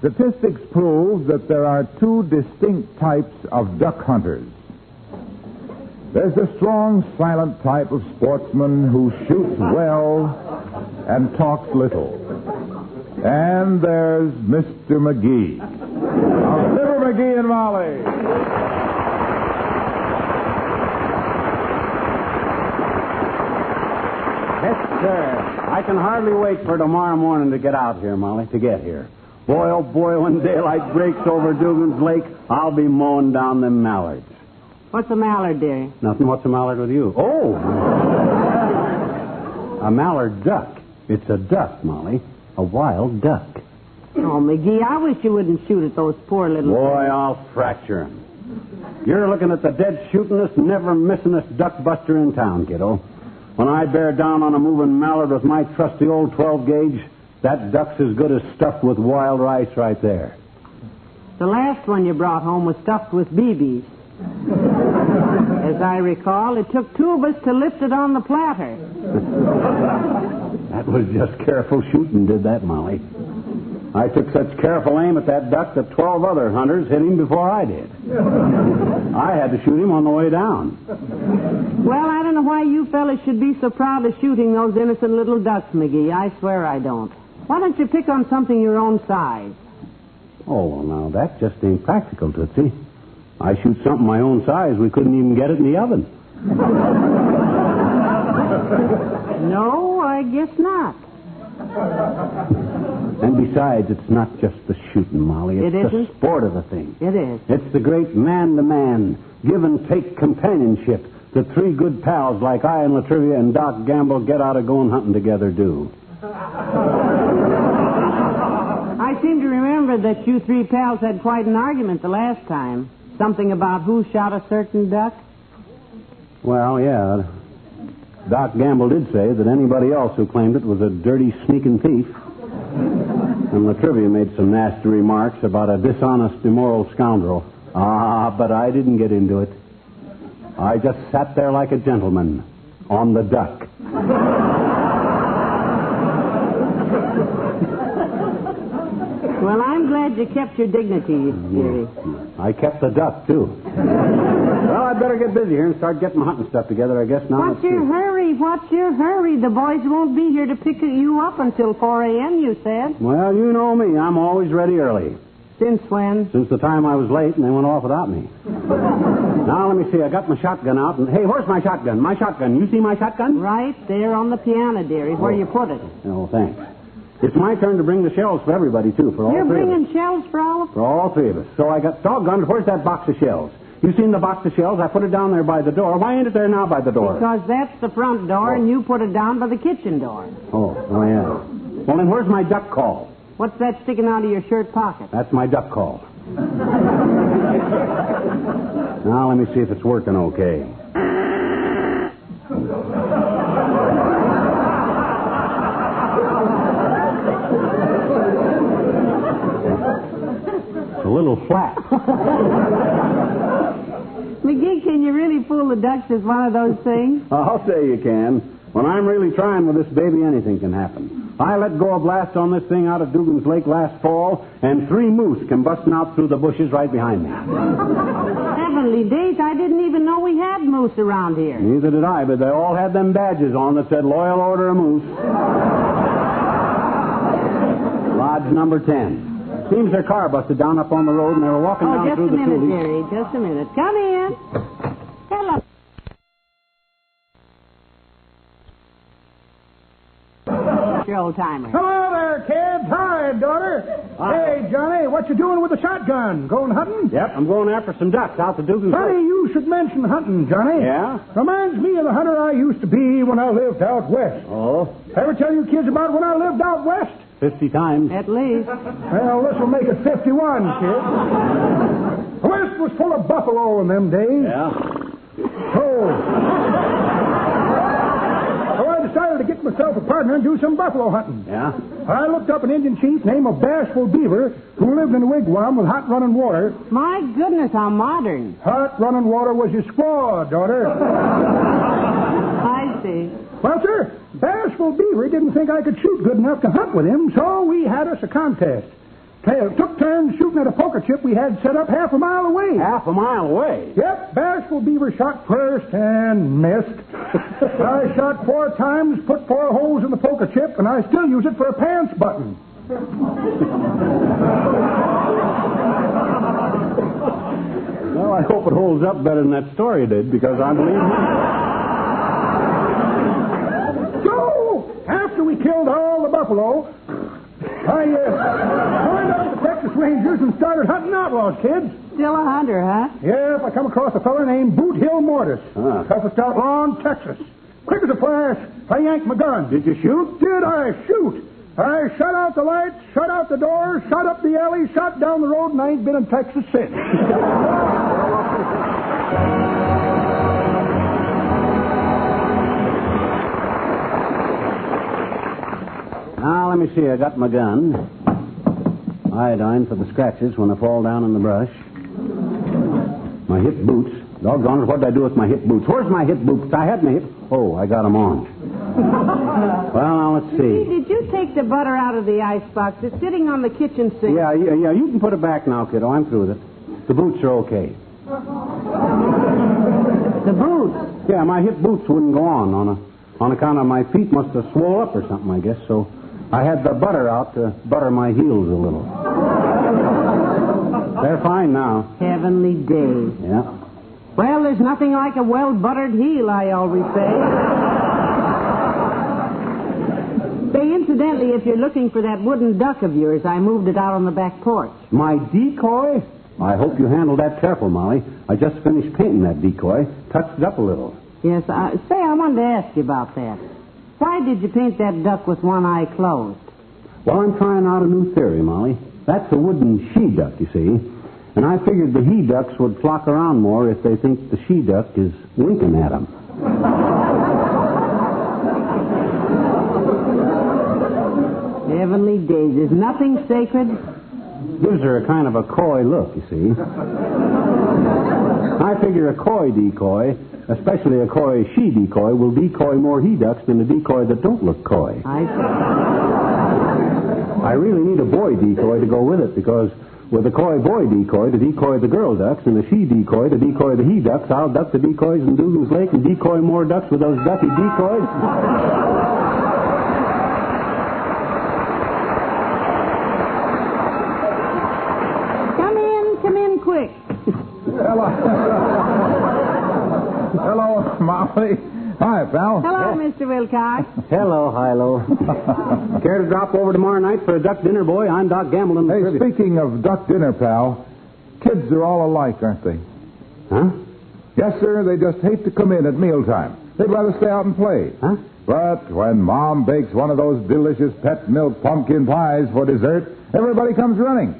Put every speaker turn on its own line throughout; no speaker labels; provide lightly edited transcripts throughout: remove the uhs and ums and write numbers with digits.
Statistics prove that there are two distinct types of duck hunters. There's the strong, silent type of sportsman who shoots well and talks little. And there's Mr. McGee of Fibber McGee and Molly.
Yes, sir. I can hardly wait for tomorrow morning to get out here, Molly, to get here. Boy, oh boy, when daylight breaks over Dugan's Lake, I'll be mowing down them mallards.
What's a mallard, dearie?
Nothing. What's a mallard with you? Oh! A mallard duck. It's a duck, Molly. A wild duck.
Oh, McGee, I wish you wouldn't shoot at those poor little...
Boy, I'll fracture him. You're looking at the dead shootingest, never missingest duck buster in town, kiddo. When I bear down on a moving mallard with my trusty old 12-gauge, that duck's as good as stuffed with wild rice right there.
The last one you brought home was stuffed with BBs. As I recall, it took two of us to lift it on the platter.
That was just careful shooting, did that, Molly. I took such careful aim at that duck that 12 other hunters hit him before I did. I had to shoot him on the way down.
Well, I don't know why you fellas should be so proud of shooting those innocent little ducks, McGee. I swear I don't. Why don't you pick on something your own size?
Oh, well, now, that just ain't practical, Tootsie. I shoot something my own size, we couldn't even get it in the oven.
No, I guess not.
And besides, it's not just the shooting, Molly. It's the sport of the thing.
It is.
It's the great man-to-man, give-and-take companionship that three good pals like I and Latrivia and Doc Gamble get out of going hunting together do.
I seem to remember that you three pals had quite an argument the last time. Something about who shot a certain duck?
Well, yeah. Doc Gamble did say that anybody else who claimed it was a dirty, sneaking thief. And Latrivia made some nasty remarks about a dishonest, immoral scoundrel. But I didn't get into it. I just sat there like a gentleman on the duck.
Well, I'm glad you kept your dignity, dearie.
I kept the duck, too. Well, I'd better get busy here and start getting my hunting stuff together, I guess, now.
What's your hurry? What's your hurry? The boys won't be here to pick you up until 4 a.m., you said.
Well, you know me. I'm always ready early.
Since when?
Since the time I was late and they went off without me. Now, let me see. I got my shotgun out. And hey, where's my shotgun? My shotgun. You see my shotgun?
Right there on the piano, dearie, where you put it.
Oh, thanks. It's my turn to bring the shells for everybody, too, for all three of us.
You're bringing shells for all of us?
For all three of us. So I got doggone, where's that box of shells? You seen the box of shells? I put it down there by the door. Why ain't it there now by the door?
Because that's the front door, and you put it down by the kitchen door.
Oh, yeah. Well, then where's my duck call?
What's that sticking out of your shirt pocket?
That's my duck call. Now, let me see if it's working okay. A little flat.
McGee, can you really fool the ducks as one of those things?
I'll say you can. When I'm really trying with this baby, anything can happen. I let go a blast on this thing out of Dugan's Lake last fall, and 3 moose came busting out through the bushes right behind me.
Heavenly days, I didn't even know we had moose around here.
Neither did I, but they all had them badges on that said Loyal Order of Moose. Lodge number 10. Seems their car busted down up on the road, and they were walking down through the
coulee. Jerry, just a minute. Come in. Hello. Your old timer.
Hello there, kids. Hi, daughter. Hey, Johnny, what you doing with the shotgun? Going hunting?
Yep, I'm going after some ducks out to Dugan's Lake.
Funny you should mention hunting, Johnny.
Yeah?
Reminds me of the hunter I used to be when I lived out west.
Oh?
Ever tell you kids about when I lived out west?
50 times.
At least.
Well, this will make it 51, kid. The West was full of buffalo in them days.
Yeah?
So I decided to get myself a partner and do some buffalo hunting.
Yeah?
I looked up an Indian chief named Bashful Beaver who lived in a wigwam with hot running water.
My goodness, how modern.
Hot running water was his squaw, daughter.
I see.
Well, sir, Bashful Beaver didn't think I could shoot good enough to hunt with him, so we had us a contest. took turns shooting at a poker chip we had set up half a mile away.
Half a mile away?
Yep, Bashful Beaver shot first and missed. I shot 4 times, put 4 holes in the poker chip, and I still use it for a pants button.
Well, I hope it holds up better than that story did, because I believe me.
So, after we killed all the buffalo, I joined up with the Texas Rangers and started hunting outlaws, kids.
Still a hunter, huh?
Yep, I come across a fella named Boot Hill Mortis. Toughest outlaw in Texas. Quick as a flash, I yanked my gun.
Did you shoot?
Did I shoot? I shut out the lights, shut out the doors, shut up the alley, shot down the road, and I ain't been in Texas since.
Now, let me see. I got my gun. Iodine for the scratches when I fall down in the brush. My hip boots. Doggone it, what did I do with my hip boots? Where's my hip boots? I had my hip... Oh, I got them on. Well, now, let's see.
Did you take the butter out of the icebox? It's sitting on the kitchen sink.
Yeah, you can put it back now, kiddo. I'm through with it. The boots are okay.
The boots?
Yeah, my hip boots wouldn't go on account of my feet must have swole up or something, I guess, so I had the butter out to butter my heels a little. They're fine now.
Heavenly days.
Yeah.
Well, there's nothing like a well-buttered heel, I always say. Say, incidentally, if you're looking for that wooden duck of yours, I moved it out on the back porch.
My decoy? I hope you handled that careful, Molly. I just finished painting that decoy. Touched it up a little.
Yes, I wanted to ask you about that. Why did you paint that duck with one eye closed?
Well, I'm trying out a new theory, Molly. That's a wooden she-duck, you see. And I figured the he-ducks would flock around more if they think the she-duck is winking at them.
Heavenly days. Is nothing sacred?
Gives her a kind of a coy look, you see. I figure a coy decoy, especially a coy she-decoy, will decoy more he-ducks than a decoy that don't look coy. I really need a boy decoy to go with it, because with a coy boy decoy to decoy the girl ducks and a she decoy to decoy the he ducks, I'll duck the decoys in Dugan's Lake and decoy more ducks with those ducky decoys.
Come in quick.
Hello, Molly. Hi, pal.
Hello, Mr. Wilcox.
Hello, Hilo. Care to drop over tomorrow night for a duck dinner, boy? I'm Doc Gamble.
Hey, speaking of duck dinner, pal, kids are all alike, aren't they?
Huh?
Yes, sir. They just hate to come in at mealtime. They'd rather stay out and play.
Huh?
But when Mom bakes one of those delicious pet milk pumpkin pies for dessert, everybody comes running.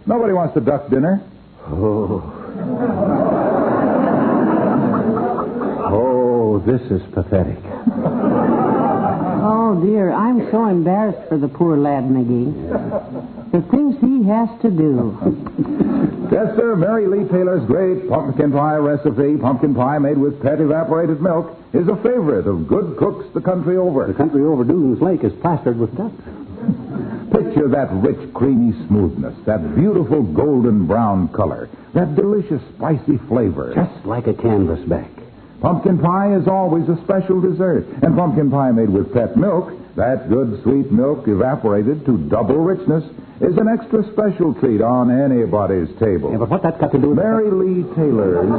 Nobody wants to duck dinner.
Oh, this is pathetic.
Oh, dear. I'm so embarrassed for the poor lad, McGee. The things he has to do.
Yes, sir. Mary Lee Taylor's great pumpkin pie recipe, pumpkin pie made with pet evaporated milk, is a favorite of good cooks the country over.
The country over Dugan's Lake is plastered with ducks.
Picture that rich, creamy smoothness, that beautiful golden brown color, that delicious spicy flavor.
Just like a canvasback.
Pumpkin pie is always a special dessert, and pumpkin pie made with pet milk, that good sweet milk evaporated to double richness, is an extra special treat on anybody's table.
Yeah, but what that's got to do with...
Mary Lee Taylor's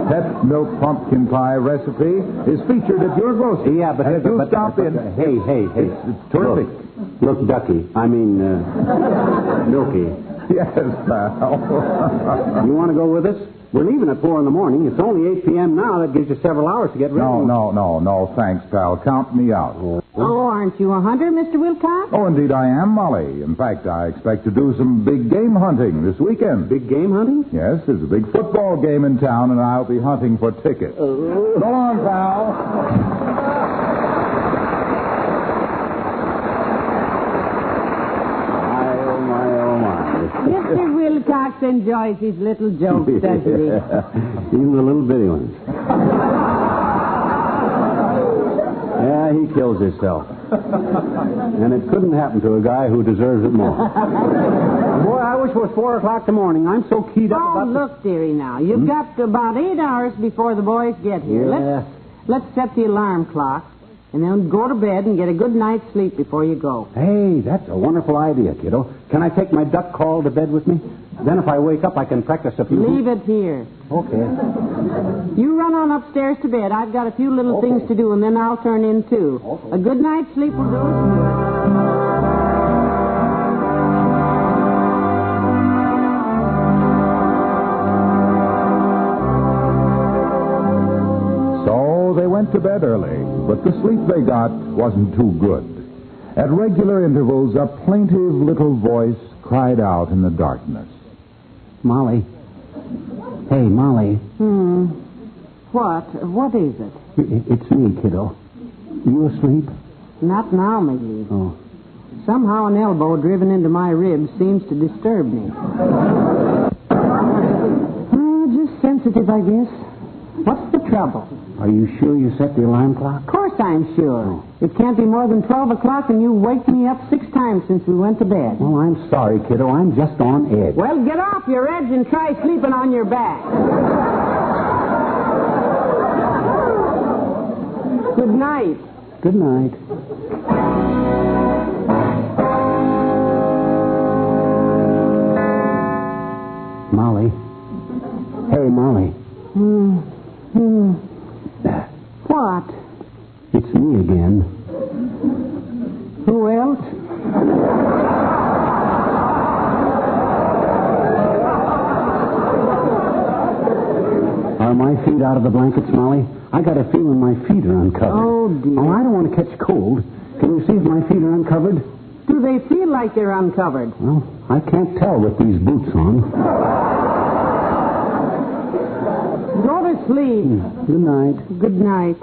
pet milk pumpkin pie recipe is featured at your grocery.
Yeah, but...
And if you stop in...
Hey.
It's terrific.
Look, Ducky. Milky.
Yes, pal.
You want to go with us? We're leaving at 4 in the morning. It's only 8 p.m. now. That gives you several hours to get ready.
No. Thanks, pal. Count me out.
Oh, aren't you a hunter, Mr. Wilcox?
Oh, indeed I am, Molly. In fact, I expect to do some big game hunting this weekend.
Big game hunting?
Yes, there's a big football game in town, and I'll be hunting for tickets. So long, pal.
Mr. Wilcox enjoys his little jokes, doesn't he?
Even the little bitty ones. Yeah, he kills himself. And it couldn't happen to a guy who deserves it more. Boy, I wish it was 4 o'clock in the morning. I'm so keyed up about
look, dearie, now. You've got about 8 hours before the boys get here.
Yeah.
Let's set the alarm clock, and then go to bed and get a good night's sleep before you go.
Hey, that's a wonderful idea, kiddo. Can I take my duck call to bed with me? Then if I wake up, I can practice a few...
Leave it here.
Okay.
You run on upstairs to bed. I've got a few little things to do, and then I'll turn in, too. Okay. A good night's sleep will do us good.
They went to bed early, but the sleep they got wasn't too good. At regular intervals, a plaintive little voice cried out in the darkness.
Molly. Hey, Molly.
What? What is it?
It's me, kiddo. You asleep?
Not now, McGee.
Oh.
Somehow an elbow driven into my ribs seems to disturb me. Just sensitive, I guess. What's the trouble?
Are you sure you set the alarm clock?
Of course I'm sure. It can't be more than 12 o'clock, and you waked me up 6 times since we went to bed.
Well, I'm sorry, kiddo. I'm just on edge.
Well, get off your edge and try sleeping on your back. Good night.
Good night. Molly. Hey, Molly.
What?
It's me again.
Who else?
Are my feet out of the blankets, Molly? I got a feeling my feet are uncovered.
Oh, dear.
Oh, I don't want to catch cold. Can you see if my feet are uncovered?
Do they feel like they're uncovered?
Well, I can't tell with these boots on.
Go to sleep.
Good night.
Good night.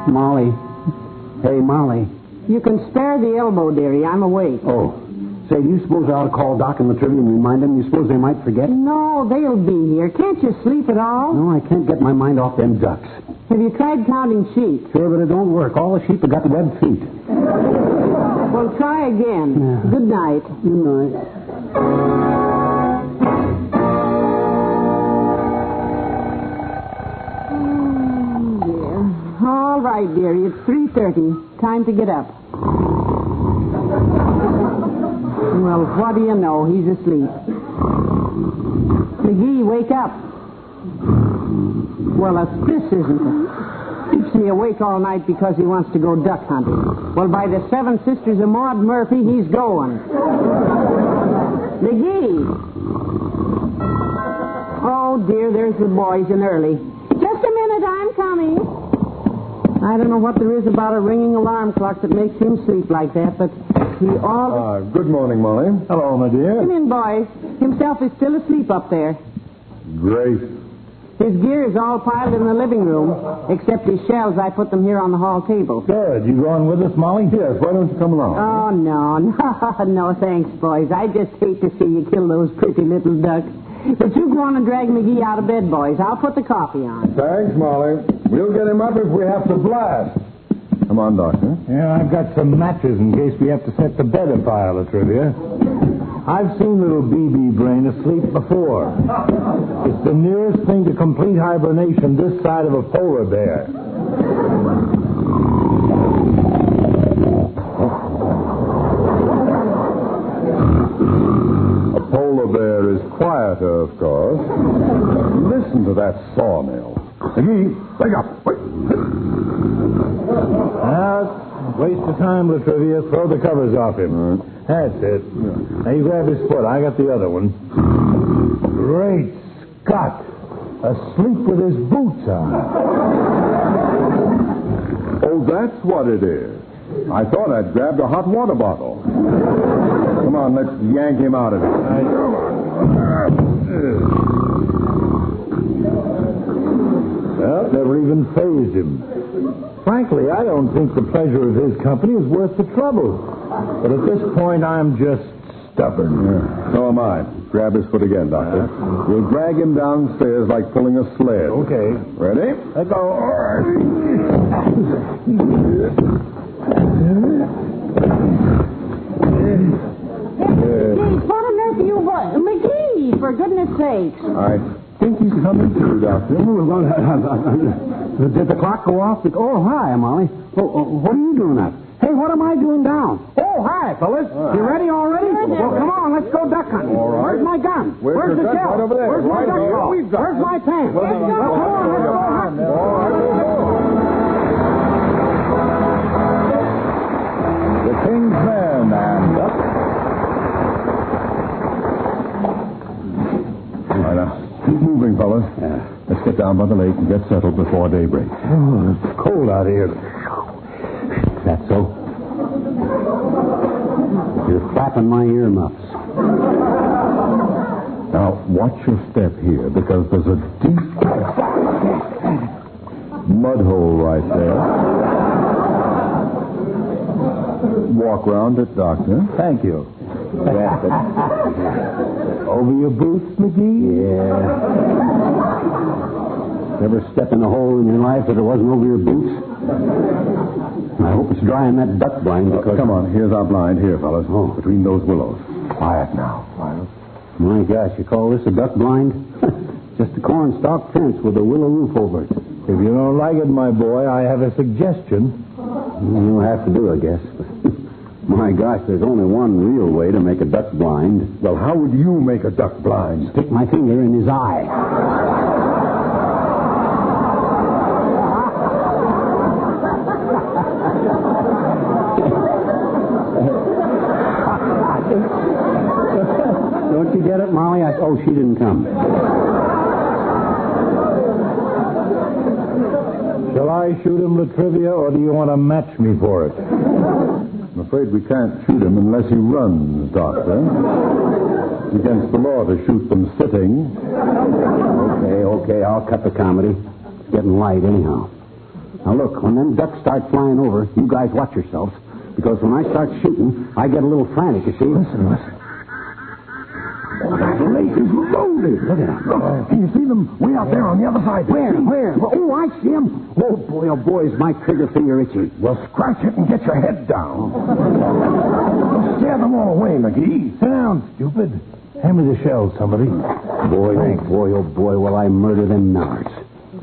Molly. Hey, Molly.
You can spare the elbow, dearie. I'm awake.
Oh. Say, do you suppose I ought to call Doc and the Trivia and remind them? You suppose they might forget?
No, they'll be here. Can't you sleep at all?
No, I can't get my mind off them ducks.
Have you tried counting sheep?
Sure, but it don't work. All the sheep have got webbed feet.
Well, try again.
Yeah.
Good night.
Good night.
All right, dearie. It's 3:30. Time to get up. Well, what do you know? He's asleep. McGee, wake up. Well, this isn't it. Keeps me awake all night because he wants to go duck hunting. Well, by the 7 Sisters of Maud Murphy, he's going. McGee! Oh, dear, there's the boys in early. Just a minute, I'm coming. I don't know what there is about a ringing alarm clock that makes him sleep like that, but he always...
Good morning, Molly. Hello, my dear.
Come in, boys. Himself is still asleep up there.
Great.
His gear is all piled in the living room, except his shells. I put them here on the hall table.
Good. You going with us, Molly? Yes. Why don't you come along?
Oh, no. No, thanks, boys. I just hate to see you kill those pretty little ducks. But you go on and drag McGee out of bed, boys. I'll put the coffee on.
Thanks, Molly. We'll get him up if we have to blast. Come on, Doctor.
Yeah, I've got some matches in case we have to set the bed afire, Latrivia. I've seen little BB Brain asleep before. It's the nearest thing to complete hibernation this side of a polar bear.
A polar bear is quieter, of course. Listen to that sawmill. McGee, wake up. Wait.
Waste of time, Latrivia. Throw the covers off him. That's it. Now you grab his foot. I got the other one. Great Scott. Asleep with his boots on.
Oh, that's what it is. I thought I'd grabbed a hot water bottle. Come on, let's yank him out of it.
Well, never even fazed him. Frankly, I don't think the pleasure of his company is worth the trouble. But at this point, I'm just stubborn.
So am I.
Grab his foot again, Doctor. We'll drag him downstairs like pulling a sled.
Okay.
Ready?
Let go.
Gee, what on earth are you... McGee, for goodness sakes.
I think he's coming through, Doctor.
Did the clock go off? Oh, hi, Molly. What are you doing up? Hey, what am I doing down? Oh, hi, fellas. You ready already? Well, come on, let's go duck hunting.
All right.
Where's my gun?
Where's
the
your gun?
shell?
Right over there.
Where's my
Right
duck
over
call?
there. We've got
Where's
it.
my tank?
Well,
Come on, let's go hunting.
The King's Men and Duck.
All right, now, keep moving, fellas. Let's get down by the lake and get settled before daybreak.
Oh, it's cold out here.
That's so. You're flapping my earmuffs.
Now, watch your step here, because there's a deep mud hole right there. Walk round it, Doctor.
Thank you.
That's it.
Over your boots, McGee?
Yeah. Ever step in a hole in your life that it wasn't over your boots? I hope it's dry in that duck blind because...
Come on, here's our blind here, fellas. Between those willows. Quiet now. Quiet.
My gosh, you call this a duck blind? Just a cornstalk fence with a willow roof over it.
If you don't like it, my boy, I have a suggestion.
You'll have to do, I guess. My gosh, there's only one real way to make a duck blind.
Well, how would you make a duck blind?
Stick my finger in his eye. Don't you get it, Molly? Oh, she didn't come.
Shall I shoot him, Latrivia, or do you want to match me for it?
I'm afraid we can't shoot him unless he runs, Doctor. It's against the law to shoot them sitting.
Okay, I'll cut the comedy. It's getting light anyhow. Now look, when them ducks start flying over, you guys watch yourselves. Because when I start shooting, I get a little frantic, you see?
Listen. The lake is loaded. Look at that. Look, can you see them way out there on the other side?
Where? Oh, I see them. Oh, boy, is my trigger finger itchy.
Well, scratch it and get your head down. Scare them all away, McGee.
Sit down, stupid. Hand me the shells, somebody.
Boy, oh boy, will I murder them nards.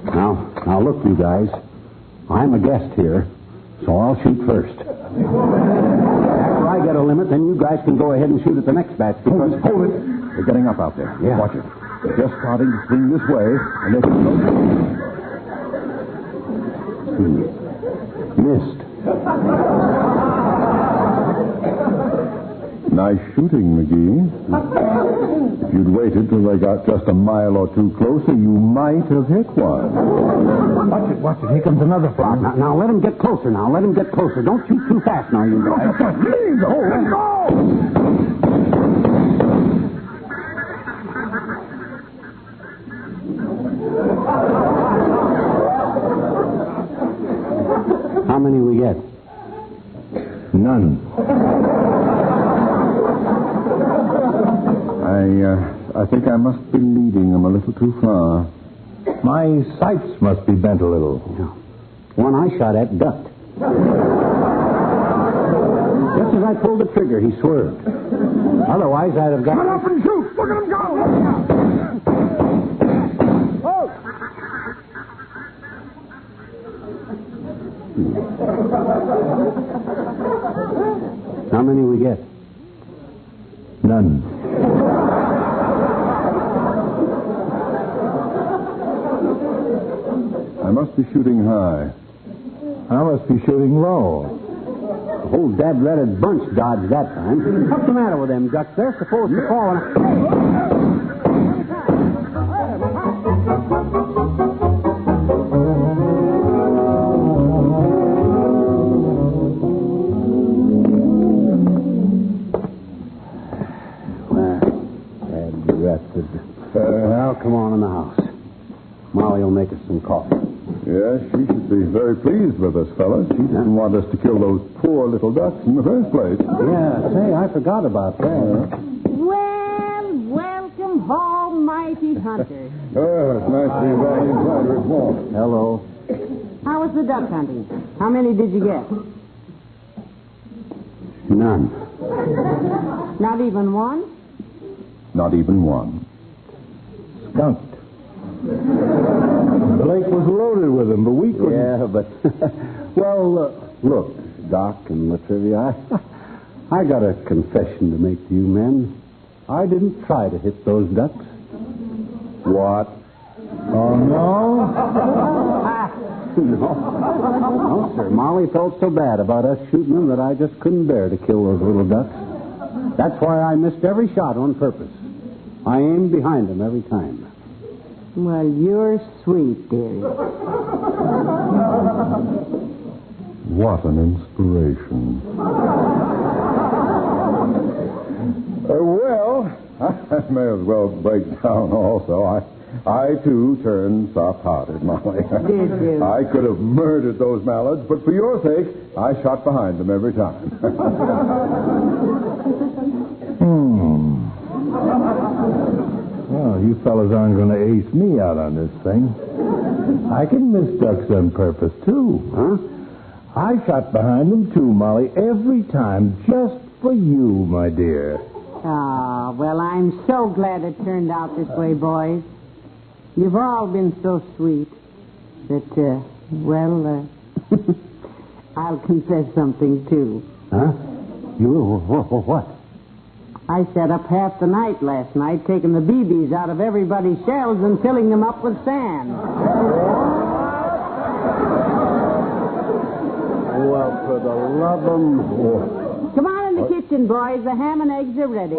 Now look, you guys. I'm a guest here, so I'll shoot first. After I get a limit, then you guys can go ahead and shoot at the next batch.
Hold it. They're getting up out there.
Yeah.
Watch it. They're just starting to swing this way, and they can go.
Missed.
Nice shooting, McGee. If you'd waited till they got just a mile or two closer, you might have hit one.
Watch it. Here comes another flock.
Now let him get closer now. Let him get closer. Don't shoot too fast now, you guys.
Leave the hole. Let's go!
How many we get?
None.
I think I must be leading them a little too far.
My sights must be bent a little.
One I shot at ducked. Just as I pulled the trigger, he swerved. Otherwise, I'd have got...
Get up and shoot! Look at them go!
Oh! How many we get?
None.
I must be shooting high.
I must be shooting low.
The whole dad-ratted bunch dodged that time. What's the matter with them ducks? They're supposed to fall on... Well, come on in the house. Molly will make us some coffee.
Yes, she should be very pleased with us, fellas. She didn't want us to kill those poor little ducks in the first place.
Yeah, say, I forgot about that.
Well, mighty hunter.
Oh, it's nice to be back inside her swamp.
Hello.
How was the duck hunting? How many did you get?
None.
Not even one?
Not even one.
Skunked. The lake was loaded with them, but we couldn't.
Yeah, but... well, look, Doc and Latrivia, I got a confession to make to you men. I didn't try to hit those ducks.
What?
Oh, no?
No, sir. Molly felt so bad about us shooting them that I just couldn't bear to kill those little ducks. That's why I missed every shot on purpose. I aimed behind them every time.
Well, you're sweet, dearie.
What an inspiration. Well, I may as well break down also. I too, turned soft-hearted, Molly.
Did you?
I could have murdered those mallards, but for your sake, I shot behind them every time.
Well, you fellas aren't going to ace me out on this thing. I can miss ducks on purpose, too.
Huh?
I shot behind them, too, Molly, every time, just for you, my dear.
Ah, well, I'm so glad it turned out this way, boys. You've all been so sweet that, I'll confess something, too.
Huh? You? What?
I sat up half the night last night taking the BBs out of everybody's shells and filling them up with sand.
Well, for the love of...
Come on in the kitchen, boys. The ham and eggs are ready.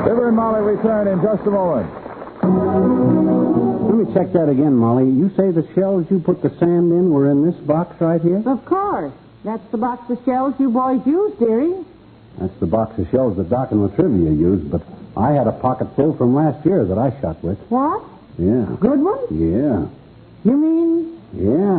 Fibber and Molly return in just a moment.
Let me check that again, Molly. You say the shells you put the sand in were in this box right here?
Of course. That's the box of shells you boys used, dearie.
That's the box of shells that Doc and Latrivia used, but I had a pocket full from last year that I shot with.
What?
Yeah.
Good ones?
Yeah.
You mean?
Yeah.